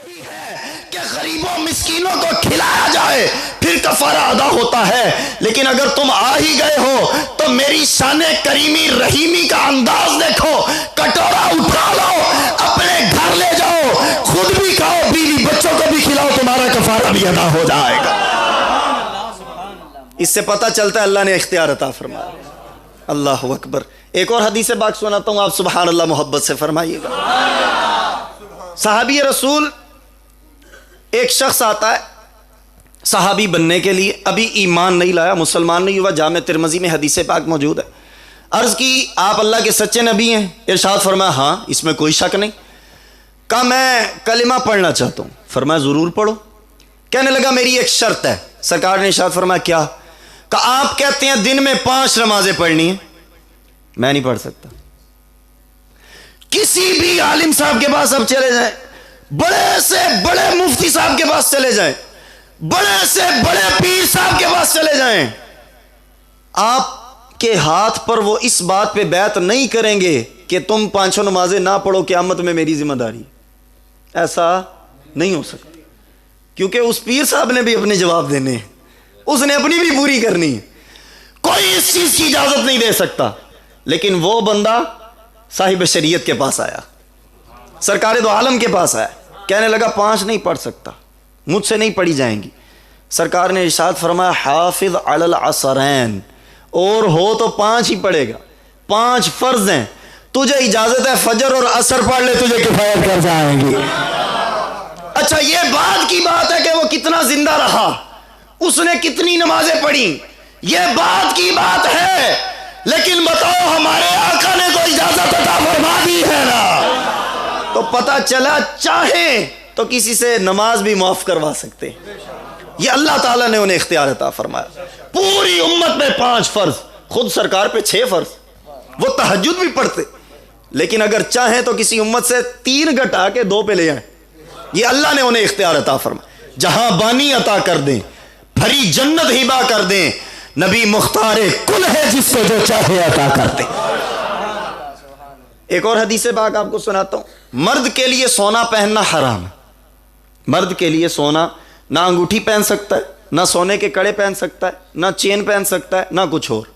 کہ غریبوں مسکینوں کو کھلایا جائے پھر کفارہ ادا ہوتا ہے، لیکن اگر تم آ ہی گئے ہو تو میری شان کریمی رحیمی کا انداز دیکھو، کٹورا اٹھا لو، اپنے گھر لے جاؤ، خود بھی کھاؤ، بیوی بچوں کو بھی کھلاؤ، تمہارا کفارہ بھی ادا ہو جائے گا۔ اس سے پتہ چلتا ہے اللہ نے اختیار عطا فرمایا۔ اللہ اکبر۔ ایک اور حدیث پاک سناتا ہوں، آپ سبحان اللہ محبت سے فرمائیے گا۔ صحابی رسول ایک شخص آتا ہے صحابی بننے کے لیے، ابھی ایمان نہیں لایا، مسلمان نہیں ہوا، جامع ترمذی میں حدیث پاک موجود ہے۔ عرض کی آپ اللہ کے سچے نبی ہیں؟ ارشاد فرمایا ہاں، اس میں کوئی شک نہیں۔ کہا میں کلمہ پڑھنا چاہتا ہوں۔ فرمایا ضرور پڑھو۔ کہنے لگا میری ایک شرط ہے۔ سرکار نے ارشاد فرمایا کیا؟ کہا آپ کہتے ہیں دن میں 5 نمازیں پڑھنی ہیں، میں نہیں پڑھ سکتا۔ کسی بھی عالم صاحب کے پاس اب چلے جائیں، بڑے سے بڑے مفتی صاحب کے پاس چلے جائیں، بڑے سے بڑے پیر صاحب کے پاس چلے جائیں، آپ کے ہاتھ پر وہ اس بات پہ بیعت نہیں کریں گے کہ تم 5 نمازیں نہ پڑھو، قیامت میں میری ذمہ داری۔ ایسا نہیں ہو سکتا، کیونکہ اس پیر صاحب نے بھی اپنے جواب دینے ہیں، اس نے اپنی بھی پوری کرنی ہے، کوئی اس چیز کی اجازت نہیں دے سکتا۔ لیکن وہ بندہ صاحب شریعت کے پاس آیا، سرکار دو عالم کے پاس آیا، کہنے لگا 5 نہیں پڑھ سکتا، مجھ سے نہیں پڑھی جائیں گی۔ سرکار نے ارشاد فرمایا حافظ علی العصرین، اور ہو تو 5 ہی پڑھے گا، 5 فرض ہیں، تجھے اجازت ہے فجر اور عصر پڑھ لے، تجھے کفایت کر جائیں گی۔ اچھا یہ بات کی بات ہے کہ وہ کتنا زندہ رہا، اس نے کتنی نمازیں پڑھی، یہ بات کی بات ہے، لیکن بتاؤ ہمارے آقا نے تو اجازت عطا فرما دی ہے نا، تو پتہ چلا چاہیں تو کسی سے نماز بھی معاف کروا سکتے۔ یہ اللہ تعالیٰ نے انہیں اختیار عطا فرمایا۔ پوری امت میں 5 فرض، خود سرکار پہ 6 فرض، وہ تہجد بھی پڑھتے، لیکن اگر چاہیں تو کسی امت سے 3 گھٹا کے 2 پہ لے آئیں۔ یہ اللہ نے انہیں اختیار عطا فرمایا۔ جہاں بانی عطا کر دیں، بھری جنت ہبا کر دیں، نبی مختار کل ہے جس سے جو چاہے عطا کرتے۔ ایک اور حدیث پاک آپ کو سناتا ہوں۔ مرد کے لیے سونا پہننا حرام ہے، مرد کے لیے سونا، نہ انگوٹھی پہن سکتا ہے، نہ سونے کے کڑے پہن سکتا ہے، نہ چین پہن سکتا ہے، نہ کچھ اور۔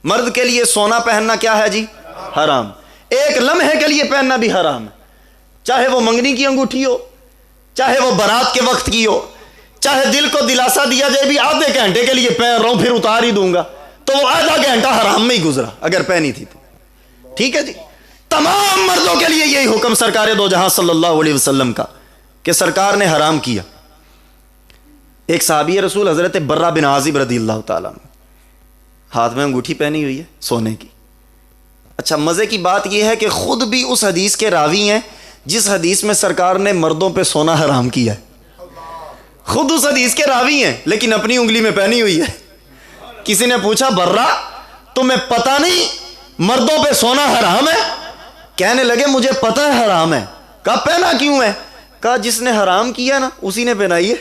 مرد کے لیے سونا پہننا کیا ہے جی؟ حرام۔ ایک لمحے کے لیے پہننا بھی حرام ہے، چاہے وہ منگنی کی انگوٹھی ہو، چاہے وہ بارات کے وقت کی ہو، چاہے دل کو دلاسا دیا جائے بھی آدھے گھنٹے کے لیے پہن رہا ہوں پھر اتار ہی دوں گا، تو وہ آدھا گھنٹہ حرام میں ہی گزرا اگر پہنی تھی تو۔ ٹھیک ہے جی، تمام مردوں کے لیے یہی حکم سرکار دو جہاں صلی اللہ علیہ وسلم کا کہ سرکار نے حرام کیا۔ ایک صحابی رسول حضرت برہ بن عازب رضی اللہ تعالیٰ عنہ، ہاتھ میں انگوٹھی پہنی ہوئی ہے سونے کی۔ اچھا مزے کی بات یہ ہے کہ خود بھی اس حدیث کے راوی ہیں جس حدیث میں سرکار نے مردوں پہ سونا حرام کیا ہے، خود اس حدیث کے راوی ہیں، لیکن اپنی انگلی میں پہنی ہوئی ہے۔ کسی نے پوچھا برہ تمہیں پتہ نہیں مردوں پہ سونا حرام ہے؟ کہنے لگے مجھے پتہ ہے حرام ہے۔ کہا پہنا کیوں ہے؟ کہا جس نے حرام کیا نا اسی نے پہنائی ہے۔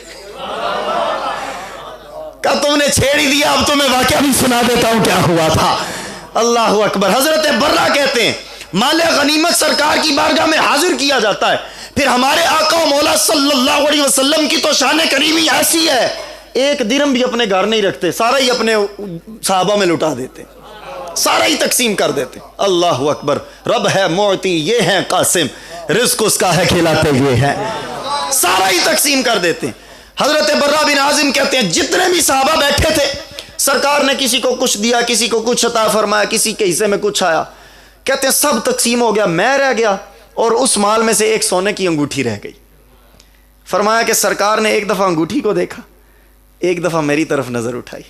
کہا تم نے چھیڑ ہی دیا، اب تمہیں واقعہ بھی سنا دیتا ہوں کیا ہوا تھا۔ اللہ اکبر۔ حضرت برہ کہتے ہیں مال غنیمت سرکار کی بارگاہ میں حاضر کیا جاتا ہے، پھر ہمارے آقا و مولا صلی اللہ علیہ وسلم کی تو شان کریمی ایسی ہے، ایک درہم بھی اپنے گھر نہیں رکھتے، سارا ہی اپنے صحابہ میں لٹا دیتے، سارا ہی تقسیم کر دیتے۔ اللہ اکبر۔ رب ہے معطی، یہ ہے قاسم، رزق اس کا ہے کھلاتے ہوئے ہے، سارا ہی تقسیم کر دیتے۔ حضرت برہ بن عازم کہتے ہیں جتنے بھی صحابہ بیٹھے تھے سرکار نے کسی کو کچھ دیا، کسی کو کچھ عطا فرمایا، کسی کے حصے میں کچھ آیا، کہتے ہیں سب تقسیم ہو گیا، میں رہ گیا اور اس مال میں سے ایک سونے کی انگوٹھی رہ گئی۔ فرمایا کہ سرکار نے ایک دفعہ انگوٹھی کو دیکھا، ایک دفعہ میری طرف نظر اٹھائی،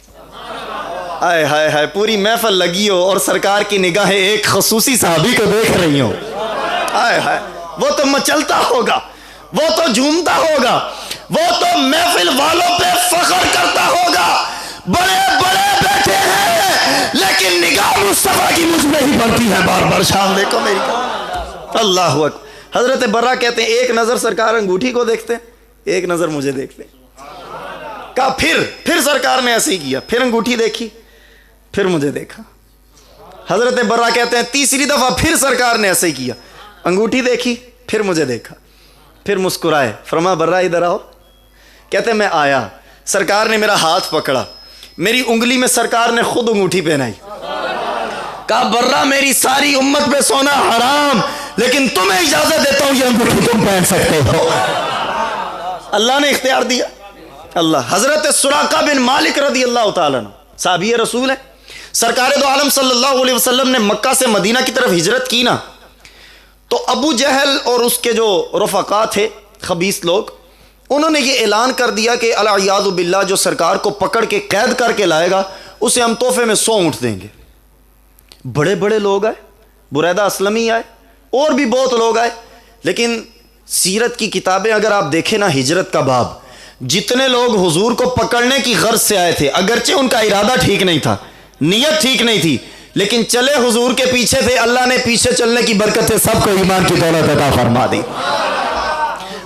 آئے ہائے ہائے، پوری محفل لگی ہو اور سرکار کی نگاہیں ایک خصوصی صحابی کو دیکھ رہی ہو، آئے ہائے، وہ تو مچلتا ہوگا، وہ تو جھومتا ہوگا، وہ تو محفل والوں پہ فخر کرتا ہوگا، بڑے بڑے بیٹھے ہیں لیکن نگاہ مصطفیٰ کی مجھ میں ہی پڑتی ہے بار بار، شان دیکھو میری۔ اللہ اکبر۔ حضرت برہ کہتے ہیں ایک نظر سرکار انگوٹھی کو دیکھتے، ایک نظر مجھے دیکھتے۔ کہا پھر سرکار نے ایسے ہی کیا، پھر انگوٹھی دیکھی، پھر مجھے دیکھا۔ حضرت برہ کہتے ہیں تیسری دفعہ پھر سرکار نے ایسے ہی کیا، انگوٹھی دیکھی، پھر مجھے دیکھا۔ پھر مسکرائے، فرمایا برا ادھر آؤ. کہتے میں آیا، سرکار نے میرا ہاتھ پکڑا، میری انگلی میں سرکار نے خود انگوٹھی پہنائی. کہا برا میری ساری امت پہ سونا حرام، لیکن تمہیں اجازت دیتا ہوں یہ انگوٹھی تم پہن سکتے ہو. اللہ نے اختیار دیا. اللہ. حضرت سراقہ بن مالک رضی اللہ تعالیٰ عنہ صحابی رسول ہے. سرکار دو عالم صلی اللہ علیہ وسلم نے مکہ سے مدینہ کی طرف ہجرت کی نا، تو ابو جہل اور اس کے جو رفقا تھے خبیث لوگ، انہوں نے یہ اعلان کر دیا کہ العیاذ باللہ جو سرکار کو پکڑ کے قید کر کے لائے گا اسے ہم تحفے میں 100 اونٹ دیں گے. بڑے بڑے لوگ آئے، بریدہ اسلمی آئے، اور بھی بہت لوگ آئے. لیکن سیرت کی کتابیں اگر آپ دیکھیں نا، ہجرت کا باب، جتنے لوگ حضور کو پکڑنے کی غرض سے آئے تھے، اگرچہ ان کا ارادہ ٹھیک نہیں تھا، نیت ٹھیک نہیں تھی، لیکن چلے حضور کے پیچھے تھے، اللہ نے پیچھے چلنے کی برکت سے سب کو ایمان کی دولت عطا فرما دی.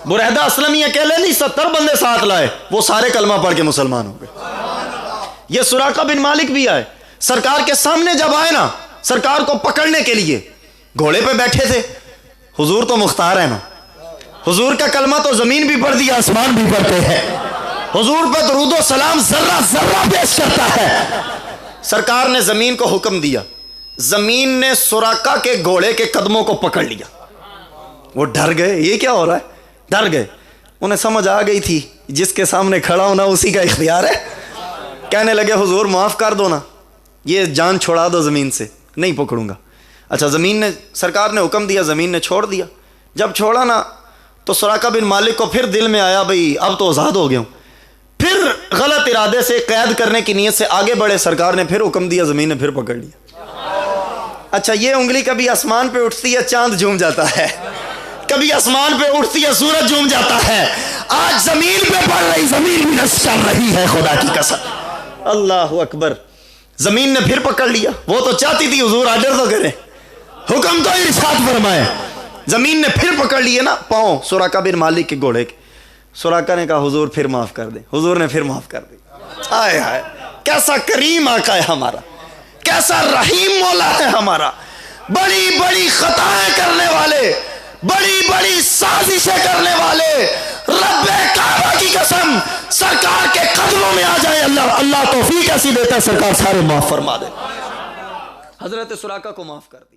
بریدہ اسلمی اکیلے نہیں، 70 بندے ساتھ لائے، وہ سارے کلمہ پڑھ کے مسلمان ہو گئے. یہ سراقہ بن مالک بھی آئے، سرکار کے سامنے جب آئے نا، سرکار کو پکڑنے کے لیے گھوڑے پہ بیٹھے تھے. حضور تو مختار ہے نا، حضور کا کلمہ تو زمین بھی پڑھ دیا، آسمان بھی پڑھتے ہیں. حضور پہ درود و سلام ذرہ ذرہ پیش کرتا ہے. سرکار نے زمین کو حکم دیا، زمین نے سراقہ کے گھوڑے کے قدموں کو پکڑ لیا. وہ ڈر گئے، یہ کیا ہو رہا ہے، ڈر گئے. انہیں سمجھ آ گئی تھی جس کے سامنے کھڑا ہونا اسی کا اختیار ہے. کہنے لگے حضور معاف کر دو نا، یہ جان چھوڑا دو زمین سے، نہیں پکڑوں گا. اچھا، زمین نے، سرکار نے حکم دیا، زمین نے چھوڑ دیا. جب چھوڑا نا تو سراقہ بن مالک کو پھر دل میں آیا بھئی اب تو آزاد ہو گیا ہوں. پھر غلط ارادے سے قید کرنے کی نیت سے آگے بڑھے، سرکار نے پھر حکم دیا، زمین نے پھر پکڑ لیا. اچھا، یہ انگلی کبھی آسمان پہ اٹھتی ہے چاند جھوم جاتا ہے، کبھی آسمان پہ اٹھتی ہے سورج جھوم جاتا ہے. آج زمین پہ پڑ رہی، زمین بھی نس چل رہی ہے، خدا کی قسم. اللہ اکبر. زمین نے پھر پکڑ لیا. وہ تو چاہتی تھی حضور آرڈر تو کریں، حکم تو ارشاد فرمائے. زمین نے پھر پکڑ لیے نا پاؤں سراقہ بن مالک کے گھوڑے کے. سراقہ نے کہا حضور پھر معاف کر دیں. حضور نے پھر معاف کر دی. آئے ہائے، کیسا کریم آقا ہے ہمارا، کیسا رحیم مولا ہے ہمارا. بڑی بڑی خطائیں کرنے والے، بڑی بڑی سازشیں کرنے والے، رب کعبہ کی قسم سرکار کے قدموں میں آ جائے. اللہ توفیق ایسی دیتا ہے، سرکار سارے معاف فرما دے. حضرت سراقہ کو معاف کر دی.